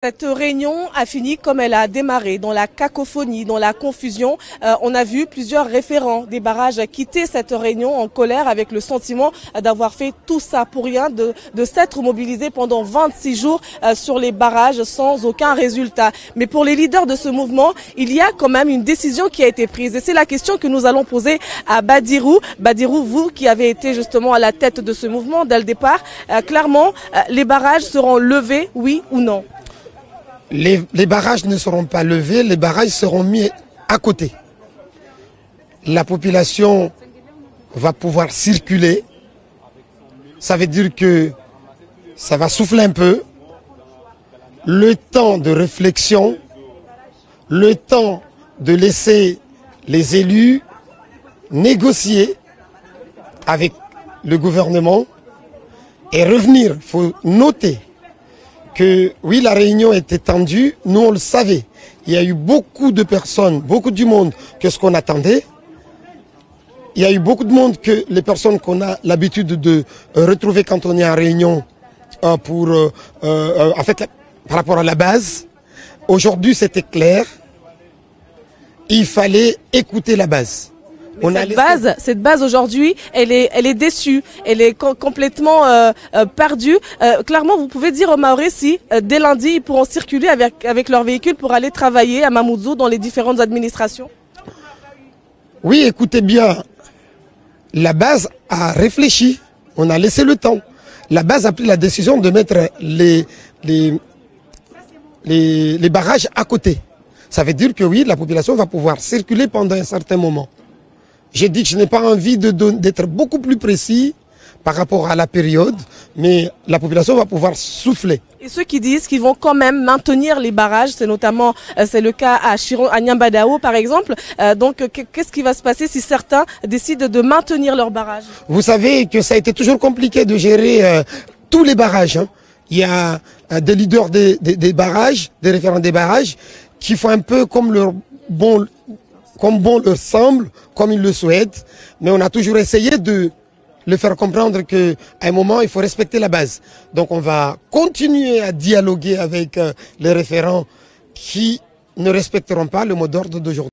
Cette réunion a fini comme elle a démarré, dans la cacophonie, dans la confusion. On a vu plusieurs référents des barrages quitter cette réunion en colère avec le sentiment d'avoir fait tout ça pour rien, de s'être mobilisés pendant 26 jours sur les barrages sans aucun résultat. Mais pour les leaders de ce mouvement, il y a quand même une décision qui a été prise. Et c'est la question que nous allons poser à Badirou. Badirou, vous qui avez été justement à la tête de ce mouvement dès le départ, clairement, les barrages seront levés, oui ou non ? Les barrages ne seront pas levés, les barrages seront mis à côté. La population va pouvoir circuler. Ça veut dire que ça va souffler un peu. Le temps de réflexion, le temps de laisser les élus négocier avec le gouvernement et revenir. Il faut noter que oui, la réunion était tendue, nous on le savait. Il y a eu beaucoup de personnes, beaucoup du monde que ce qu'on attendait. Il y a eu beaucoup de monde que les personnes qu'on a l'habitude de retrouver quand on est en réunion en fait, par rapport à la base. Aujourd'hui, c'était clair. Il fallait écouter la base. Cette base aujourd'hui, elle est déçue, elle est complètement perdue. Clairement, vous pouvez dire aux Mahorais si dès lundi, ils pourront circuler avec leurs véhicules pour aller travailler à Mamoudzou dans les différentes administrations? Oui, écoutez bien, la base a réfléchi, on a laissé le temps. La base a pris la décision de mettre les barrages à côté. Ça veut dire que oui, la population va pouvoir circuler pendant un certain moment. J'ai dit que je n'ai pas envie d'être beaucoup plus précis par rapport à la période, mais la population va pouvoir souffler. Et ceux qui disent qu'ils vont quand même maintenir les barrages, c'est notamment le cas à Nyambadao par exemple. Donc qu'est-ce qui va se passer si certains décident de maintenir leurs barrages? Vous savez que ça a été toujours compliqué de gérer tous les barrages. Hein. Il y a des leaders des barrages, des référents des barrages, qui font un peu comme bon leur semble, comme ils le souhaitent, mais on a toujours essayé de le faire comprendre qu'à un moment, il faut respecter la base. Donc on va continuer à dialoguer avec les référents qui ne respecteront pas le mot d'ordre d'aujourd'hui.